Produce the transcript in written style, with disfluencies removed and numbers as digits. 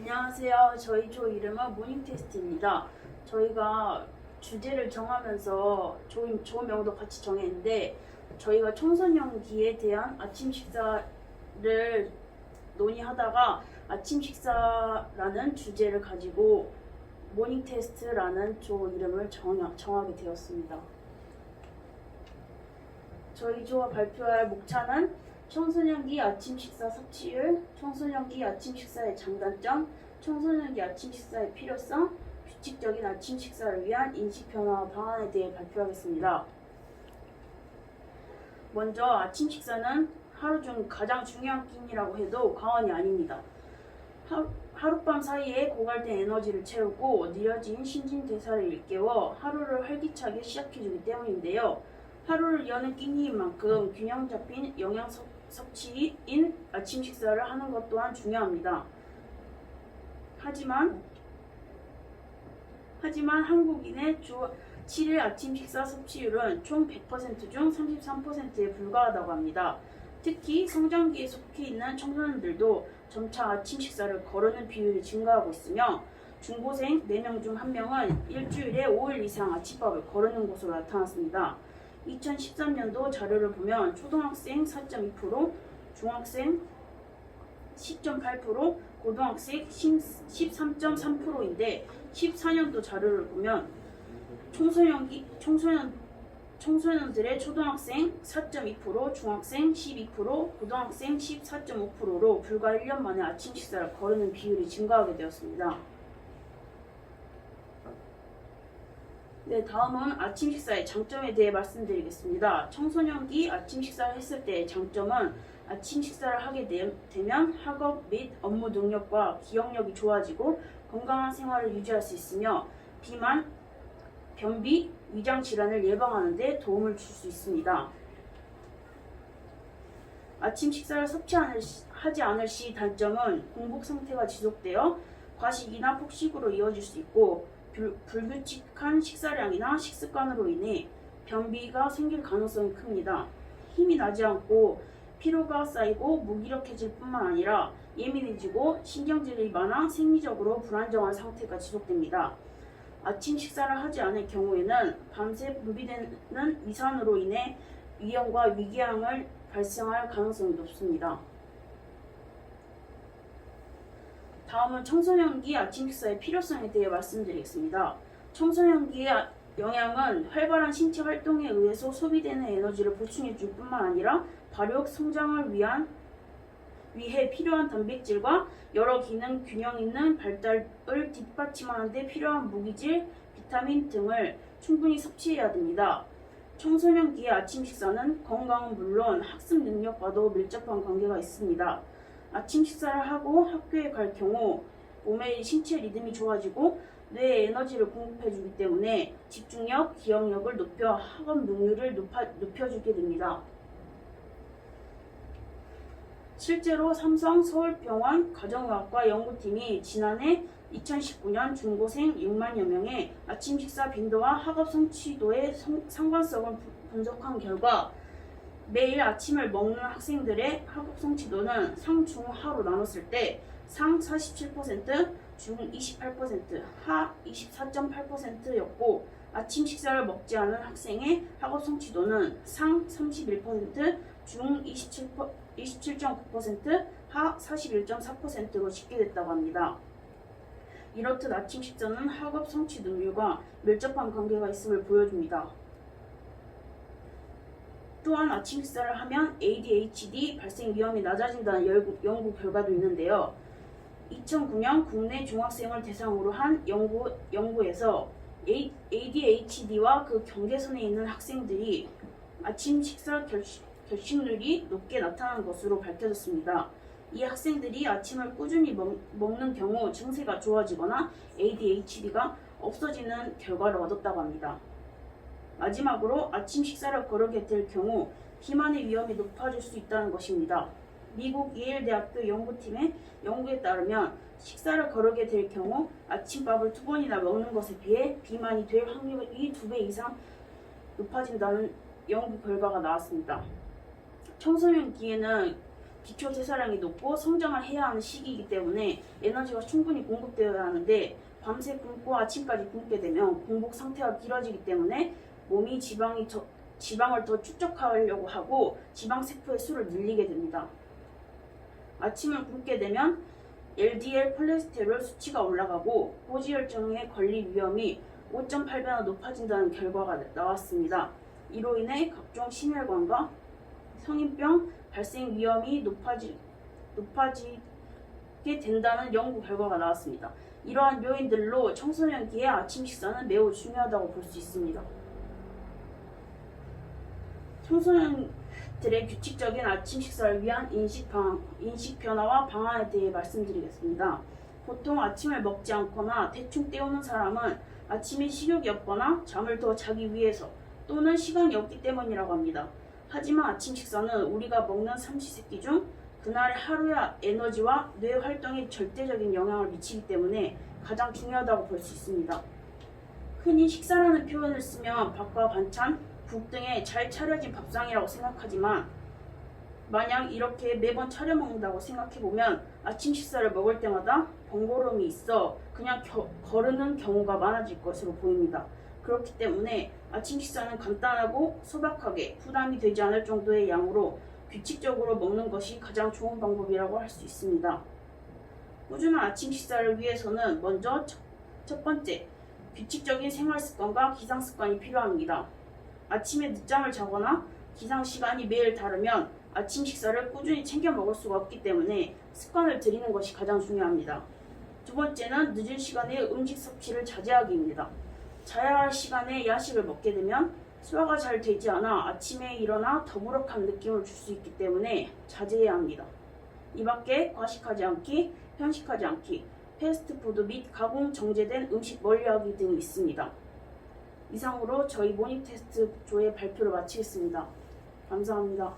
안녕하세요. 저희 조 이름은 모닝 테스트입니다. 저희가 주제를 정하면서 조명도 같이 정했는데 저희가 청소년기에 대한 아침 식사를 논의하다가 아침 식사라는 주제를 가지고 모닝 테스트라는 조 이름을 정하게 되었습니다. 저희 조가 발표할 목차는 청소년기 아침 식사 섭취율, 청소년기 아침 식사의 장단점, 청소년기 아침 식사의 필요성, 규칙적인 아침 식사를 위한 인식 변화 방안에 대해 발표하겠습니다. 먼저 아침 식사는 하루 중 가장 중요한 끼니라고 해도 과언이 아닙니다. 하룻밤 사이에 고갈된 에너지를 채우고 느려진 신진대사를 일깨워 하루를 활기차게 시작해주기 때문인데요. 하루를 여는 끼니인 만큼 균형 잡힌 영양 섭취인 아침 식사를 하는 것 또한 중요합니다. 하지만 한국인의 주 7일 아침 식사 섭취율은 총 100% 중 33%에 불과하다고 합니다. 특히 성장기에 속해 있는 청소년들도 점차 아침 식사를 거르는 비율이 증가하고 있으며 중고생 4명 중 1명은 일주일에 5일 이상 아침밥을 거르는 것으로 나타났습니다. 2013년도 자료를 보면 초등학생 4.2%, 중학생 10.8%, 고등학생 13.3%인데 14년도 자료를 보면 청소년들의 초등학생 4.2%, 중학생 12%, 고등학생 14.5%로 불과 1년 만에 아침 식사를 거르는 비율이 증가하게 되었습니다. 네, 다음은 아침 식사의 장점에 대해 말씀드리겠습니다. 청소년기 아침 식사를 했을 때의 장점은 아침 식사를 하게 되면 학업 및 업무 능력과 기억력이 좋아지고 건강한 생활을 유지할 수 있으며 비만, 변비, 위장 질환을 예방하는 데 도움을 줄 수 있습니다. 아침 식사를 하지 않을 시 단점은 공복 상태가 지속되어 과식이나 폭식으로 이어질 수 있고 불규칙한 식사량이나 식습관으로 인해 변비가 생길 가능성이 큽니다. 힘이 나지 않고 피로가 쌓이고 무기력해질 뿐만 아니라 예민해지고 신경질이 많아 생리적으로 불안정한 상태가 지속됩니다. 아침 식사를 하지 않을 경우에는 밤새 분비되는 위산으로 인해 위염과 위궤양을 발생할 가능성이 높습니다. 다음은 청소년기 아침 식사의 필요성에 대해 말씀드리겠습니다. 청소년기의 영양은 활발한 신체 활동에 의해서 소비되는 에너지를 보충해 줄 뿐만 아니라 발육, 성장을 위해 필요한 단백질과 여러 기능 균형 있는 발달을 뒷받침하는 데 필요한 무기질, 비타민 등을 충분히 섭취해야 됩니다. 청소년기의 아침 식사는 건강은 물론 학습 능력과도 밀접한 관계가 있습니다. 아침 식사를 하고 학교에 갈 경우 몸의 신체 리듬이 좋아지고 뇌에 에너지를 공급해주기 때문에 집중력, 기억력을 높여 학업 능률을 높여주게 됩니다. 실제로 삼성 서울병원 가정의학과 연구팀이 지난해 2019년 중고생 6만여 명의 아침 식사 빈도와 학업 성취도의 상관성을 분석한 결과 매일 아침을 먹는 학생들의 학업 성취도는 상, 중, 하로 나눴을 때 상 47%, 중 28%, 하 24.8%였고 아침 식사를 먹지 않은 학생의 학업 성취도는 상 31%, 중 27.9%, 하 41.4%로 집계됐다고 합니다. 이렇듯 아침 식사는 학업 성취 능률과 밀접한 관계가 있음을 보여줍니다. 또한 아침 식사를 하면 ADHD 발생 위험이 낮아진다는 연구 결과도 있는데요. 2009년 국내 중학생을 대상으로 한 연구에서 ADHD와 그 경계선에 있는 학생들이 아침 식사 결식률이 높게 나타난 것으로 밝혀졌습니다. 이 학생들이 아침을 꾸준히 먹는 경우 증세가 좋아지거나 ADHD가 없어지는 결과를 얻었다고 합니다. 마지막으로 아침 식사를 거르게 될 경우 비만의 위험이 높아질 수 있다는 것입니다. 미국 예일 대학교 연구팀의 연구에 따르면 식사를 거르게 될 경우 아침밥을 2번이나 먹는 것에 비해 비만이 될 확률이 2배 이상 높아진다는 연구 결과가 나왔습니다. 청소년기에는 기초 대사량이 높고 성장을 해야 하는 시기이기 때문에 에너지가 충분히 공급되어야 하는데 밤새 굶고 아침까지 굶게 되면 공복 상태가 길어지기 때문에 몸이 지방을 더 축적하려고 하고 지방 세포의 수를 늘리게 됩니다. 아침을 굶게 되면 LDL 콜레스테롤 수치가 올라가고 고지혈증에 걸릴 위험이 5.8배나 높아진다는 결과가 나왔습니다. 이로 인해 각종 심혈관과 성인병 발생 위험이 높아지게 된다는 연구 결과가 나왔습니다. 이러한 요인들로 청소년기의 아침 식사는 매우 중요하다고 볼 수 있습니다. 청소년들의 규칙적인 아침 식사를 위한 인식 변화와 방안에 대해 말씀드리겠습니다. 보통 아침을 먹지 않거나 대충 때우는 사람은 아침에 식욕이 없거나 잠을 더 자기 위해서 또는 시간이 없기 때문이라고 합니다. 하지만 아침 식사는 우리가 먹는 삼시세끼 중 그날의 하루의 에너지와 뇌 활동에 절대적인 영향을 미치기 때문에 가장 중요하다고 볼 수 있습니다. 흔히 식사라는 표현을 쓰면 밥과 반찬, 국 등의 잘 차려진 밥상이라고 생각하지만 만약 이렇게 매번 차려 먹는다고 생각해보면 아침 식사를 먹을 때마다 번거로움이 있어 그냥 거르는 경우가 많아질 것으로 보입니다. 그렇기 때문에 아침 식사는 간단하고 소박하게 부담이 되지 않을 정도의 양으로 규칙적으로 먹는 것이 가장 좋은 방법이라고 할 수 있습니다. 꾸준한 아침 식사를 위해서는 먼저 첫 번째, 규칙적인 생활 습관과 기상 습관이 필요합니다. 아침에 늦잠을 자거나 기상 시간이 매일 다르면 아침 식사를 꾸준히 챙겨 먹을 수가 없기 때문에 습관을 들이는 것이 가장 중요합니다. 두 번째는 늦은 시간에 음식 섭취를 자제하기입니다. 자야 할 시간에 야식을 먹게 되면 소화가 잘 되지 않아 아침에 일어나 더부룩한 느낌을 줄 수 있기 때문에 자제해야 합니다. 이 밖에 과식하지 않기, 편식하지 않기, 패스트푸드 및 가공 정제된 음식 멀리하기 등이 있습니다. 이상으로 저희 모닝 테스트 조의 발표를 마치겠습니다. 감사합니다.